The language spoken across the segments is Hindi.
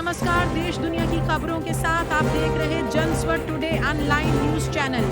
नमस्कार, देश दुनिया की खबरों के साथ आप देख रहे जनस्वर टुडे ऑनलाइन न्यूज चैनल।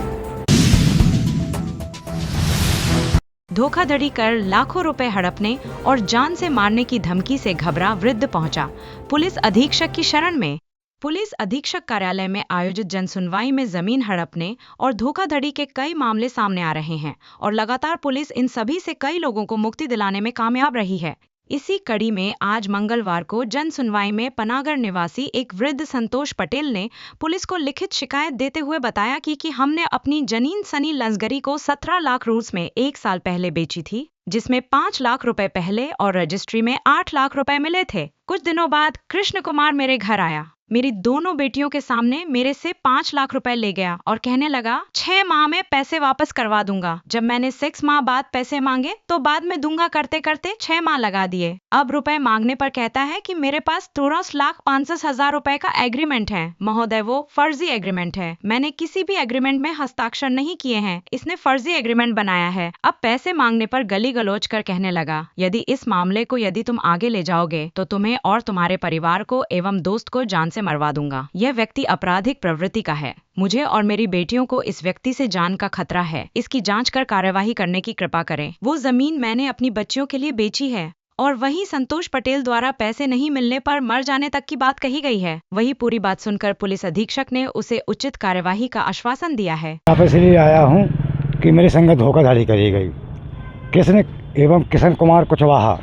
धोखाधड़ी कर लाखों रुपए हड़पने और जान से मारने की धमकी से घबरा वृद्ध पहुंचा पुलिस अधीक्षक की शरण में। पुलिस अधीक्षक कार्यालय में आयोजित जनसुनवाई में जमीन हड़पने और धोखाधड़ी के कई मामले सामने आ रहे हैं और लगातार पुलिस इन सभी से कई लोगों को मुक्ति दिलाने में कामयाब रही है। इसी कड़ी में आज मंगलवार को जन सुनवाई में पनागर निवासी एक वृद्ध संतोष पटेल ने पुलिस को लिखित शिकायत देते हुए बताया कि हमने अपनी जमीन सनी लसगरी को 17 लाख रूस में 1 साल पहले बेची थी, जिसमें 5 लाख रुपए पहले और रजिस्ट्री में 8 लाख रुपए मिले थे। कुछ दिनों बाद कृष्ण कुमार मेरे घर आया, मेरी दोनों बेटियों के सामने मेरे से 5 लाख रुपए ले गया और कहने लगा 6 माह में पैसे वापस करवा दूंगा। जब मैंने 6 माह बाद पैसे मांगे तो बाद में दूंगा करते करते 6 माह लगा दिए। अब रुपए मांगने पर कहता है कि मेरे पास 13,50,000 रुपए का एग्रीमेंट है। महोदय, वो फर्जी एग्रीमेंट है, मैंने किसी भी एग्रीमेंट में हस्ताक्षर नहीं किए हैं, इसने फर्जी एग्रीमेंट बनाया है। अब पैसे मांगने पर गली गलोच कर कहने लगा, यदि इस मामले को यदि तुम आगे ले जाओगे तो तुम्हें और तुम्हारे परिवार को एवं दोस्त को जान से मरवा दूंगा। यह व्यक्ति आपराधिक प्रवृत्ति का है। मुझे और मेरी बेटियों को इस व्यक्ति से जान का खतरा है। इसकी जांच कर कार्यवाही करने की कृपा करें। वो जमीन मैंने अपनी बच्चियों के लिए बेची है और वहीं संतोष पटेल द्वारा पैसे नहीं मिलने पर मर जाने तक की बात कही गई है। वही पूरी बात सुनकर पुलिस अधीक्षक ने उसे उचित कार्यवाही का आश्वासन दिया है। इसलिए आया हूँ कि मेरे संग धोखाधड़ी करी गई। किसने एवं किशन कुमार कुशवाहा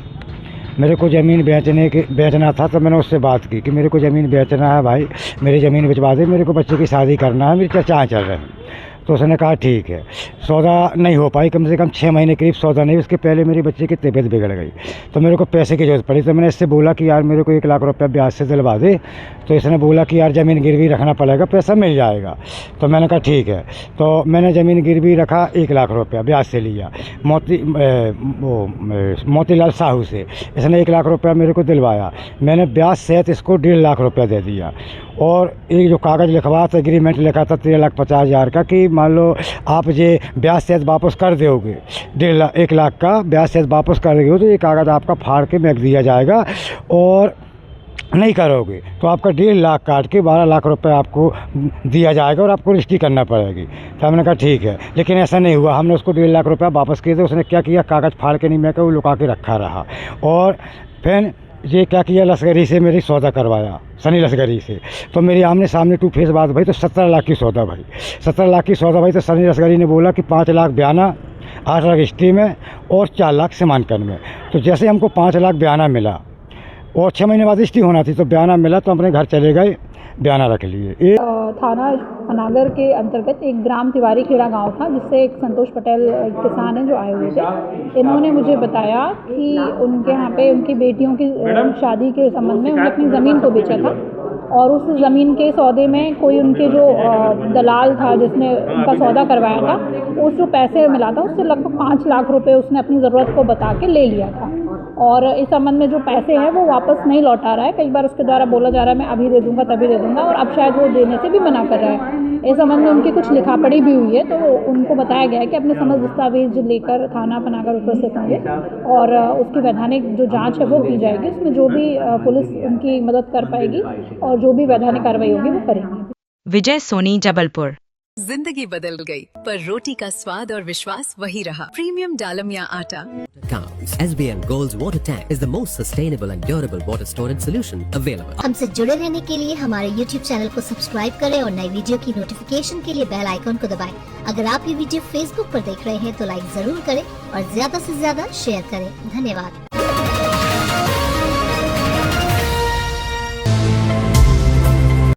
मेरे को ज़मीन बेचना था, तो मैंने उससे बात की कि मेरे को ज़मीन बेचना है भाई, मेरी ज़मीन बेचवा दे, मेरे को बच्चे की शादी करना है, मेरी चर्चाएँ चल रही हैं। तो उसने कहा ठीक है। सौदा नहीं हो पाई, कम से कम 6 महीने करीब सौदा नहीं, उसके पहले मेरी बच्चे की तबीयत बिगड़ गई, तो मेरे को पैसे की ज़रूरत पड़ी। तो मैंने इससे बोला कि यार मेरे को 1 लाख रुपया ब्याज से दिलवा दे। तो इसने बोला कि यार ज़मीन गिरवी रखना पड़ेगा, पैसा मिल जाएगा। तो मैंने कहा ठीक है। तो मैंने ज़मीन गिरवी रखा, 1 लाख रुपया ब्याज से लिया मोतीलाल साहू से। इसने 1 लाख रुपया मेरे को दिलवाया। मैंने ब्याज सहित इसको 1.5 लाख रुपया दे दिया। और एक जो कागज़ लिखवा था, एग्रीमेंट लिखा था 13,50,000 का कि मान लो आप ये ब्याज सहित वापस कर दोगे, 1 लाख का ब्याज सहित वापस कर दोगे, तो ये कागज़ आपका फाड़ के फेंक दिया जाएगा, और नहीं करोगे तो आपका 1.5 लाख काट के 12 लाख रुपए आपको दिया जाएगा और आपको रजिस्ट्री करना पड़ेगी। तो हमने कहा ठीक है, लेकिन ऐसा नहीं हुआ। हमने उसको 1.5 लाख रुपया वापस किए थे। उसने क्या किया, कागज़ फाड़ के नहीं, मैं वो लुका के रखा रहा। और फिर ये क्या किया, लसगरी से मेरी सौदा करवाया, सनी लसगरी से। तो मेरी आमने सामने 2 फेस बात भाई, तो 17 लाख की सौदा भाई, 17 लाख की सौदा भाई। तो सनी लसगरी ने बोला कि 5 लाख बयाना, 8 लाख रजिस्ट्री में और 4 लाख सीमांकन में। तो जैसे हमको 5 लाख बयाना मिला और 6 महीने बाद रजिस्ट्री होना थी, तो बयाना मिला तो अपने घर चले गए, बयाना रख लिए। थाना पनागर के अंतर्गत एक ग्राम तिवारी खेड़ा गांव था, जिससे एक संतोष पटेल किसान हैं जो आए हुए थे। इन्होंने मुझे बताया कि उनके यहाँ पे उनकी बेटियों की शादी के संबंध में उन्होंने अपनी ज़मीन को बेचा था, और उस ज़मीन के सौदे में कोई उनके जो दलाल था जिसने उनका सौदा करवाया था, उस जो पैसे मिला था उससे लगभग 5 लाख रुपए उसने अपनी ज़रूरत को बता के ले लिया था। और इस संबंध में जो पैसे हैं वो वापस नहीं लौटा रहा है। कई बार उसके द्वारा बोला जा रहा है मैं अभी दे दूंगा, तभी दे दूंगा, और अब शायद वो देने से भी मना कर रहा है। इस संबंध में उनकी कुछ लिखापड़ी भी हुई है, तो उनको बताया गया है कि अपने समस्त दस्तावेज लेकर थाना पनागर उपस्थित होंगे और उसकी वैधानिक जो जांच है वो की जाएगी। उसमें जो भी पुलिस उनकी मदद कर पाएगी और जो भी वैधानिक कार्रवाई होगी वो करेंगे। विजय सोनी, जबलपुर। जिंदगी बदल गई पर रोटी का स्वाद और विश्वास वही रहा। प्रीमियम डालमिया आटा। SBM Gold's water tank is the most sustainable and durable water storage solution available. हमसे जुड़े रहने के लिए हमारे YouTube चैनल को सब्सक्राइब करें और नई वीडियो की नोटिफिकेशन के लिए बेल आइकॉन को दबाएं। अगर आप ये वीडियो Facebook पर देख रहे हैं तो लाइक जरूर करें और ज्यादा से ज्यादा शेयर करें। धन्यवाद।